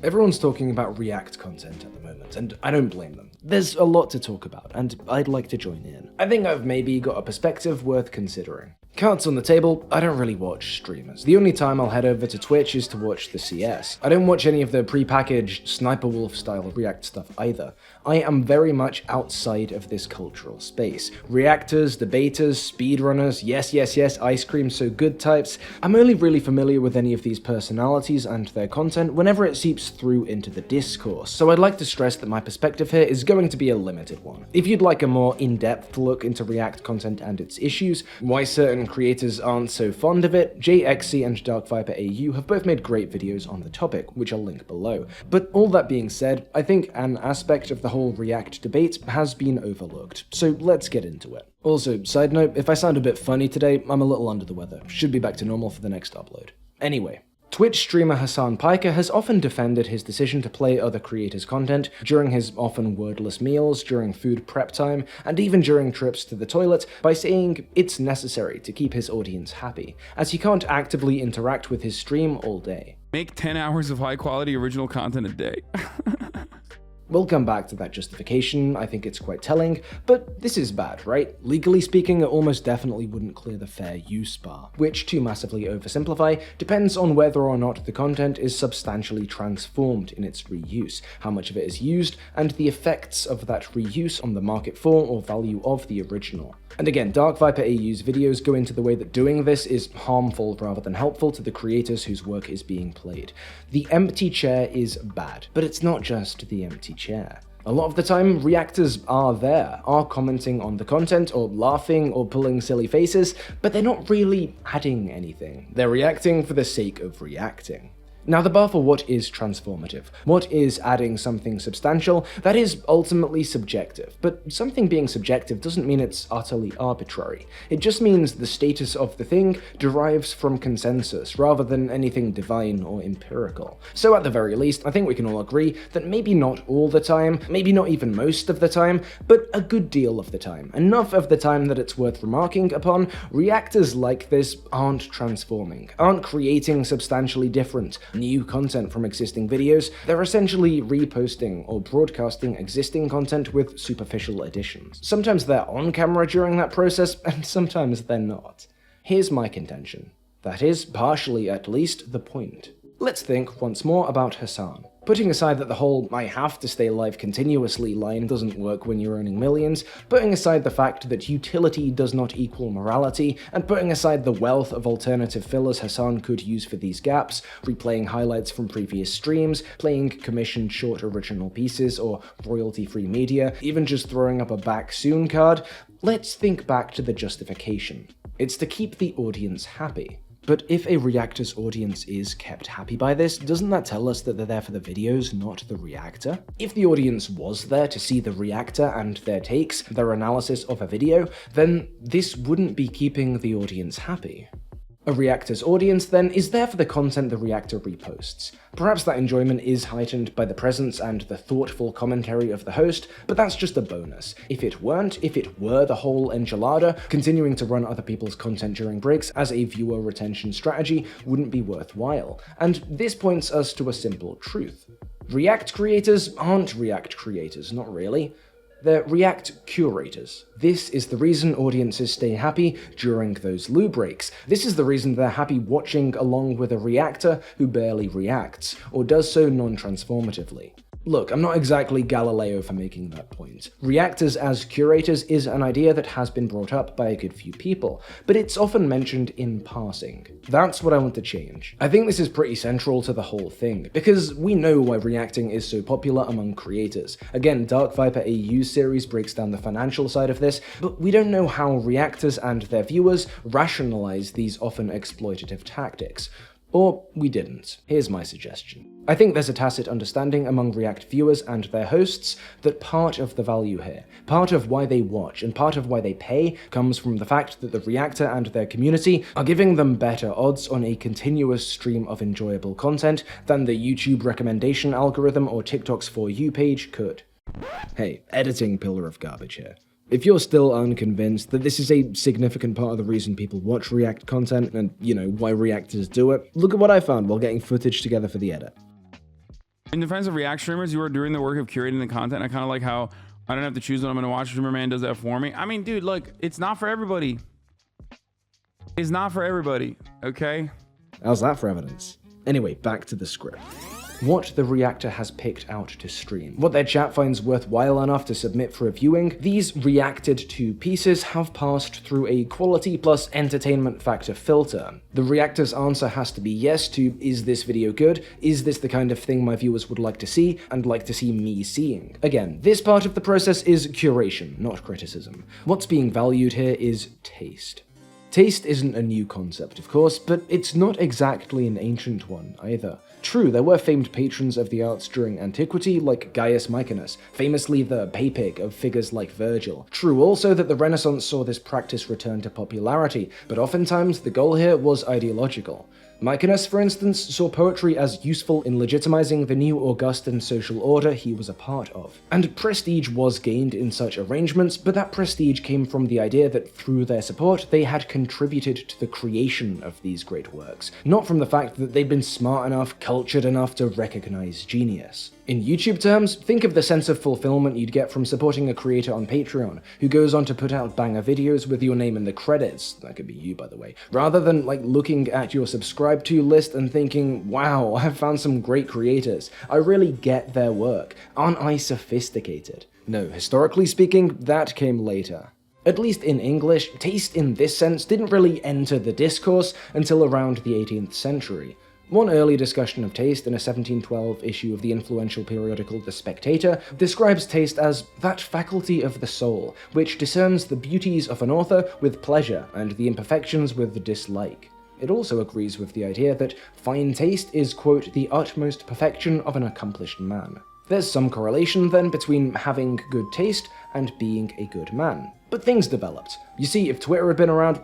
Everyone's talking about React content at the moment, and I don't blame them. There's a lot to talk about, and I'd like to join in. I think I've maybe got a perspective worth considering. Cards on the table, I don't really watch streamers. The only time I'll head over to Twitch is to watch the CS. I don't watch any of the prepackaged Sniper Wolf style React stuff either. I am very much outside of this cultural space. Reactors, debaters, speedrunners, yes, ice cream so good types. I'm only really familiar with any of these personalities and their content whenever it seeps through into the discourse, so I'd like to stress that my perspective here is going to be a limited one. If you'd like a more in-depth look into React content and its issues, why certain creators aren't so fond of it, JXC and Dark Viper AU have both made great videos on the topic, which I'll link below. But all that being said, I think an aspect of the whole React debate has been overlooked, so let's get into it. Also, side note, if I sound a bit funny today, I'm a little under the weather. Should be back to normal for the next upload. Anyway. Twitch streamer Hassan Piker has often defended his decision to play other creators' content during his often wordless meals, during food prep time, and even during trips to the toilet by saying it's necessary to keep his audience happy, as he can't actively interact with his stream all day. Make 10 hours of high quality original content a day. We'll come back to that justification, I think it's quite telling, but this is bad, right? Legally speaking, it almost definitely wouldn't clear the fair use bar, which, to massively oversimplify, depends on whether or not the content is substantially transformed in its reuse, how much of it is used, and the effects of that reuse on the market for or value of the original. And again, Dark Viper AU's videos go into the way that doing this is harmful rather than helpful to the creators whose work is being played. The empty chair is bad, but it's not just the empty chair. A lot of the time, reactors are commenting on the content, or laughing, or pulling silly faces, but they're not really adding anything. They're reacting for the sake of reacting. Now, the bar for what is transformative, what is adding something substantial, that is ultimately subjective, but something being subjective doesn't mean it's utterly arbitrary. It just means the status of the thing derives from consensus, rather than anything divine or empirical. So at the very least, I think we can all agree that maybe not all the time, maybe not even most of the time, but a good deal of the time, enough of the time that it's worth remarking upon, reactors like this aren't transforming, aren't creating substantially different, new content from existing videos. They're essentially reposting or broadcasting existing content with superficial additions. Sometimes they're on camera during that process, and sometimes they're not. Here's my contention. That is, partially at least, the point. Let's think once more about Hassan. Putting aside that the whole "I have to stay alive continuously" line doesn't work when you're earning millions, putting aside the fact that utility does not equal morality, and putting aside the wealth of alternative fillers Hassan could use for these gaps, replaying highlights from previous streams, playing commissioned short original pieces or royalty-free media, even just throwing up a back soon card, let's think back to the justification. It's to keep the audience happy. But if a reactor's audience is kept happy by this, doesn't that tell us that they're there for the videos, not the reactor? If the audience was there to see the reactor and their takes, their analysis of a video, then this wouldn't be keeping the audience happy. A reactor's audience, then, is there for the content the reactor reposts. Perhaps that enjoyment is heightened by the presence and the thoughtful commentary of the host, but that's just a bonus. If it weren't, if it were the whole enchilada, continuing to run other people's content during breaks as a viewer retention strategy wouldn't be worthwhile. And this points us to a simple truth. React creators aren't React creators, not really. They're React curators. This is the reason audiences stay happy during those loo breaks. This is the reason they're happy watching along with a reactor who barely reacts, or does so non-transformatively. Look, I'm not exactly Galileo for making that point. Reactors as curators is an idea that has been brought up by a good few people, but it's often mentioned in passing. That's what I want to change. I think this is pretty central to the whole thing, because we know why reacting is so popular among creators. Again, Dark Viper AU's series breaks down the financial side of this, but we don't know how reactors and their viewers rationalize these often exploitative tactics. Or we didn't. Here's my suggestion. I think there's a tacit understanding among React viewers and their hosts that part of the value here, part of why they watch, and part of why they pay, comes from the fact that the reactor and their community are giving them better odds on a continuous stream of enjoyable content than the YouTube recommendation algorithm or TikTok's For You page could. Hey, editing pillar of garbage here. If you're still unconvinced that this is a significant part of the reason people watch React content and, why reactors do it, look at what I found while getting footage together for the edit. In defense of React streamers who are doing the work of curating the content, I kind of like how I don't have to choose what I'm going to watch. Streamer Man does that for me. I mean, dude, look, it's not for everybody. It's not for everybody, okay? How's that for evidence? Anyway, back to the script. What the reactor has picked out to stream, what their chat finds worthwhile enough to submit for a viewing, these reacted to pieces have passed through a quality plus entertainment factor filter. The reactor's answer has to be yes to, is this video good? Is this the kind of thing my viewers would like to see and like to see me seeing? Again, this part of the process is curation, not criticism. What's being valued here is taste. Taste isn't a new concept, of course, but it's not exactly an ancient one either. True, there were famed patrons of the arts during antiquity, like Gaius Maecenas, famously the pay-pig of figures like Virgil. True also that the Renaissance saw this practice return to popularity, but oftentimes the goal here was ideological. Maecenas, for instance, saw poetry as useful in legitimizing the new Augustan social order he was a part of. And prestige was gained in such arrangements, but that prestige came from the idea that through their support they had contributed to the creation of these great works, not from the fact that they'd been smart enough, cultured enough to recognize genius. In YouTube terms, think of the sense of fulfillment you'd get from supporting a creator on Patreon, who goes on to put out banger videos with your name in the credits, that could be you by the way, rather than like looking at your subscribe to list and thinking, wow, I've found some great creators, I really get their work, aren't I sophisticated? No, historically speaking, that came later. At least in English, taste in this sense didn't really enter the discourse until around the 18th century. One early discussion of taste in a 1712 issue of the influential periodical The Spectator describes taste as that faculty of the soul, which discerns the beauties of an author with pleasure and the imperfections with dislike. It also agrees with the idea that fine taste is, quote, the utmost perfection of an accomplished man. There's some correlation then between having good taste and being a good man. But things developed. You see, if Twitter had been around,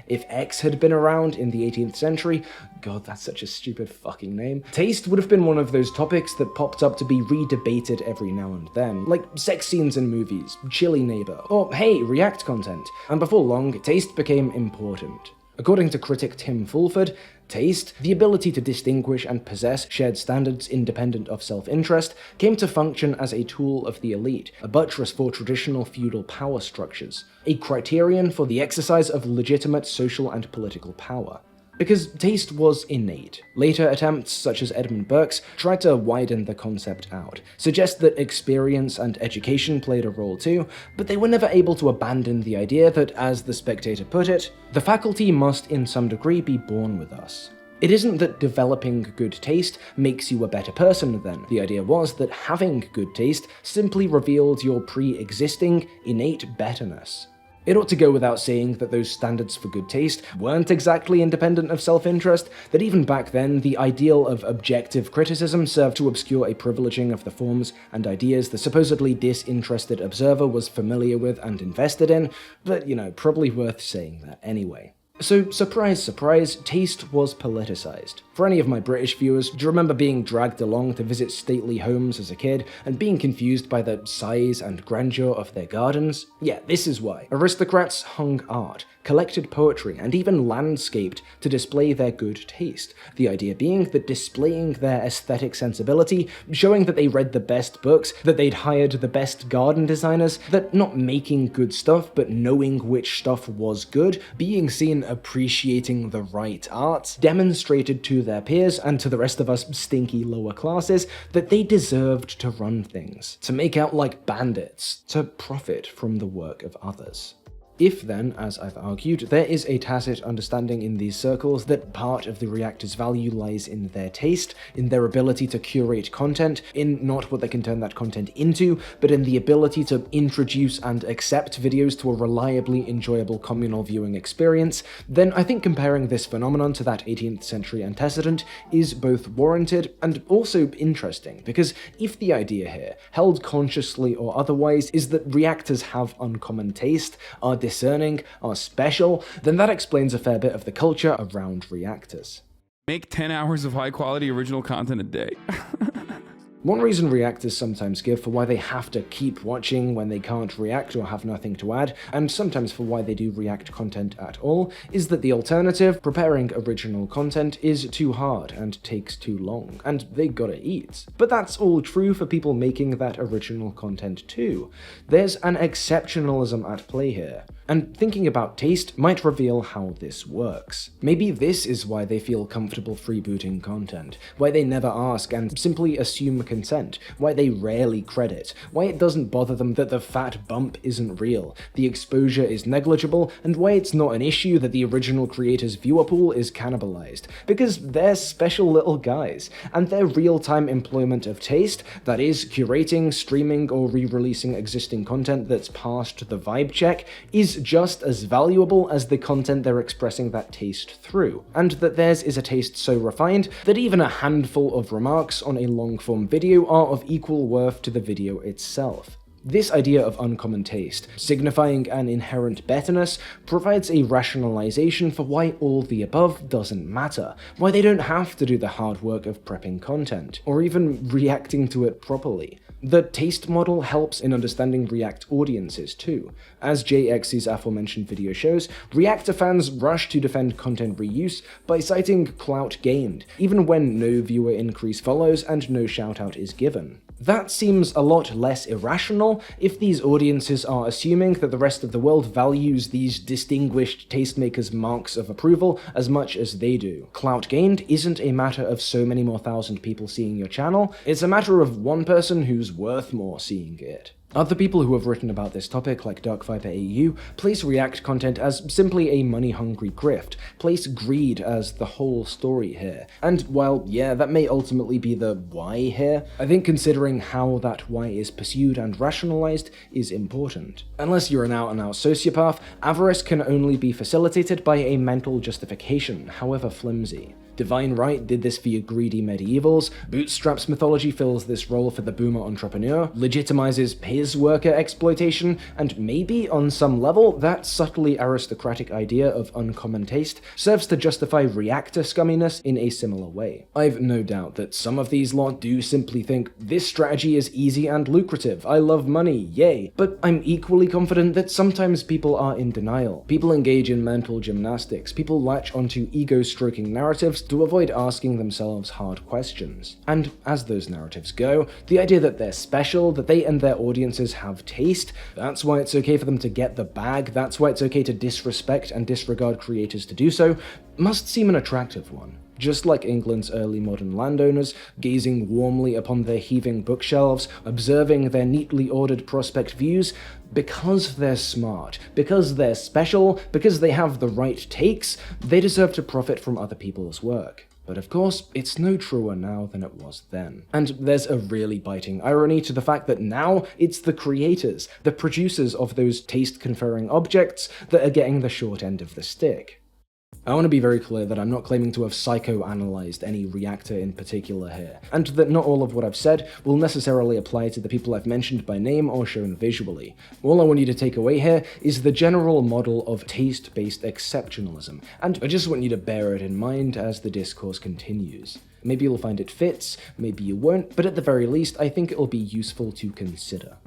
if X had been around in the 18th century, god, that's such a stupid fucking name, taste would have been one of those topics that popped up to be re-debated every now and then, like sex scenes in movies, chilly neighbor, or hey, React content, and before long, taste became important. According to critic Tim Fulford, taste, the ability to distinguish and possess shared standards independent of self-interest, came to function as a tool of the elite, a buttress for traditional feudal power structures, a criterion for the exercise of legitimate social and political power. Because taste was innate. Later attempts, such as Edmund Burke's, tried to widen the concept out, suggest that experience and education played a role too, but they were never able to abandon the idea that, as The Spectator put it, the faculty must in some degree be born with us. It isn't that developing good taste makes you a better person then. The idea was that having good taste simply revealed your pre-existing, innate betterness. It ought to go without saying that those standards for good taste weren't exactly independent of self-interest, that even back then, the ideal of objective criticism served to obscure a privileging of the forms and ideas the supposedly disinterested observer was familiar with and invested in, but, probably worth saying that anyway. So, surprise, surprise, taste was politicized. For any of my British viewers, do you remember being dragged along to visit stately homes as a kid and being confused by the size and grandeur of their gardens? Yeah, this is why. Aristocrats hung art, collected poetry, and even landscaped to display their good taste. The idea being that displaying their aesthetic sensibility, showing that they read the best books, that they'd hired the best garden designers, that not making good stuff, but knowing which stuff was good, being seen appreciating the right art, demonstrated to their peers and to the rest of us stinky lower classes that they deserved to run things, to make out like bandits, to profit from the work of others. If then, as I've argued, there is a tacit understanding in these circles that part of the reactor's value lies in their taste, in their ability to curate content, in not what they can turn that content into, but in the ability to introduce and accept videos to a reliably enjoyable communal viewing experience, then I think comparing this phenomenon to that 18th century antecedent is both warranted and also interesting, because if the idea here, held consciously or otherwise, is that reactors have uncommon taste, are discerning, are special, then that explains a fair bit of the culture around reactors. Make 10 hours of high quality original content a day. One reason reactors sometimes give for why they have to keep watching when they can't react or have nothing to add, and sometimes for why they do react content at all, is that the alternative, preparing original content, is too hard and takes too long, and they gotta eat. But that's all true for people making that original content too. There's an exceptionalism at play here. And thinking about taste might reveal how this works. Maybe this is why they feel comfortable freebooting content, why they never ask and simply assume consent, why they rarely credit, why it doesn't bother them that the fat bump isn't real, the exposure is negligible, and why it's not an issue that the original creator's viewer pool is cannibalized. Because they're special little guys, and their real-time employment of taste, that is, curating, streaming, or re-releasing existing content that's passed the vibe check, is just as valuable as the content they're expressing that taste through, and that theirs is a taste so refined that even a handful of remarks on a long-form video are of equal worth to the video itself. This idea of uncommon taste, signifying an inherent betterness, provides a rationalization for why all the above doesn't matter, why they don't have to do the hard work of prepping content, or even reacting to it properly. The taste model helps in understanding React audiences too. As JX's aforementioned video shows, Reactor fans rush to defend content reuse by citing clout gained, even when no viewer increase follows and no shoutout is given. That seems a lot less irrational if these audiences are assuming that the rest of the world values these distinguished tastemakers' marks of approval as much as they do. Clout gained isn't a matter of so many more thousand people seeing your channel, it's a matter of one person who's worth more seeing it. Other people who have written about this topic, like DarkViperAU, place React content as simply a money-hungry grift, place greed as the whole story here. And while, yeah, that may ultimately be the why here, I think considering how that why is pursued and rationalized is important. Unless you're an out-and-out sociopath, avarice can only be facilitated by a mental justification, however flimsy. Divine Right did this for your greedy medievals, Bootstrap's mythology fills this role for the boomer entrepreneur, legitimizes his worker exploitation, and maybe, on some level, that subtly aristocratic idea of uncommon taste serves to justify reactor scumminess in a similar way. I've no doubt that some of these lot do simply think, this strategy is easy and lucrative, I love money, yay, but I'm equally confident that sometimes people are in denial. People engage in mental gymnastics, people latch onto ego-stroking narratives to avoid asking themselves hard questions. And as those narratives go, the idea that they're special, that they and their audiences have taste, that's why it's okay for them to get the bag, that's why it's okay to disrespect and disregard creators to do so, must seem an attractive one. Just like England's early modern landowners, gazing warmly upon their heaving bookshelves, observing their neatly ordered prospect views, because they're smart, because they're special, because they have the right takes, they deserve to profit from other people's work. But of course, it's no truer now than it was then. And there's a really biting irony to the fact that now it's the creators, the producers of those taste-conferring objects, that are getting the short end of the stick. I want to be very clear that I'm not claiming to have psychoanalyzed any reactor in particular here, and that not all of what I've said will necessarily apply to the people I've mentioned by name or shown visually. All I want you to take away here is the general model of taste-based exceptionalism, and I just want you to bear it in mind as the discourse continues. Maybe you'll find it fits, maybe you won't, but at the very least, I think it'll be useful to consider.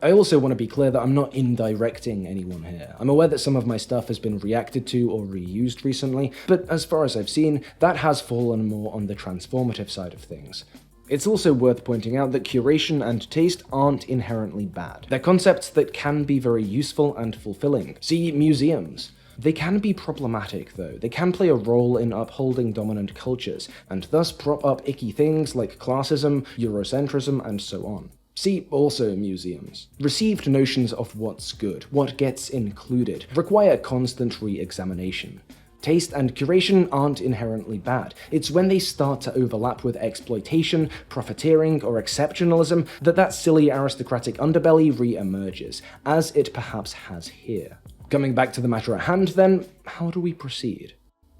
I also want to be clear that I'm not indirecting anyone here. I'm aware that some of my stuff has been reacted to or reused recently, but as far as I've seen, that has fallen more on the transformative side of things. It's also worth pointing out that curation and taste aren't inherently bad. They're concepts that can be very useful and fulfilling. See museums. They can be problematic though. They can play a role in upholding dominant cultures, and thus prop up icky things like classism, Eurocentrism, and so on. See also museums. Received notions of what's good, what gets included, require constant re-examination. Taste and curation aren't inherently bad. It's when they start to overlap with exploitation, profiteering, or exceptionalism that silly aristocratic underbelly re-emerges, as it perhaps has here. Coming back to the matter at hand then, how do we proceed?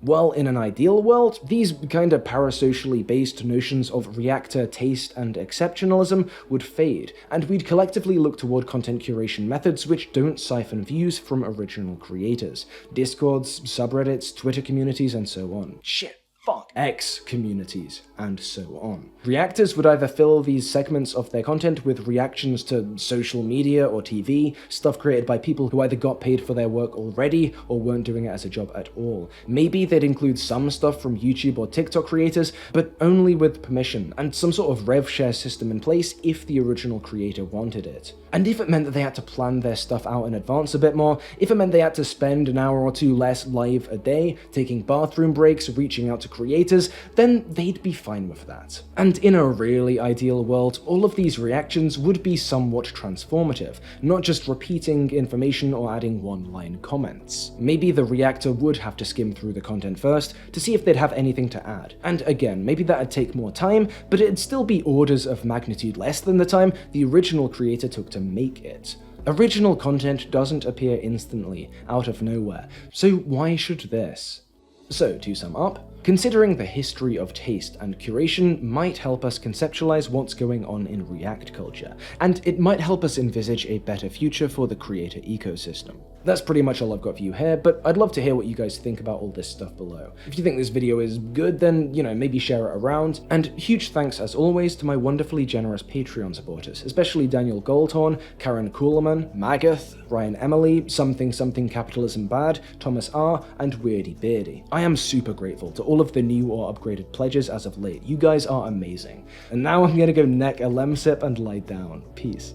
Well, in an ideal world, these kinda parasocially based notions of reactor, taste, and exceptionalism would fade, and we'd collectively look toward content curation methods which don't siphon views from original creators. Discords, subreddits, Twitter communities, and so on. Shit. X communities, and so on. Reactors would either fill these segments of their content with reactions to social media or TV, stuff created by people who either got paid for their work already or weren't doing it as a job at all. Maybe they'd include some stuff from YouTube or TikTok creators, but only with permission, and some sort of rev share system in place if the original creator wanted it. And if it meant that they had to plan their stuff out in advance a bit more, if it meant they had to spend an hour or two less live a day, taking bathroom breaks, reaching out to creators, then they'd be fine with that. And in a really ideal world, all of these reactions would be somewhat transformative, not just repeating information or adding one-line comments. Maybe the reactor would have to skim through the content first to see if they'd have anything to add. And again, maybe that'd take more time, but it'd still be orders of magnitude less than the time the original creator took to make it. Original content doesn't appear instantly, out of nowhere, so why should this? So, to sum up, considering the history of taste and curation might help us conceptualize what's going on in React culture, and it might help us envisage a better future for the creator ecosystem. That's pretty much all I've got for you here, but I'd love to hear what you guys think about all this stuff below. If you think this video is good, then, maybe share it around. And huge thanks, as always, to my wonderfully generous Patreon supporters, especially Daniel Goldhorn, Karen Kuhlman, Magath, Ryan Emily, Something Capitalism Bad, Thomas R, and Weirdy Beardy. I am super grateful to all of the new or upgraded pledges as of late. You guys are amazing. And now I'm gonna go neck a lemsip and lie down. Peace.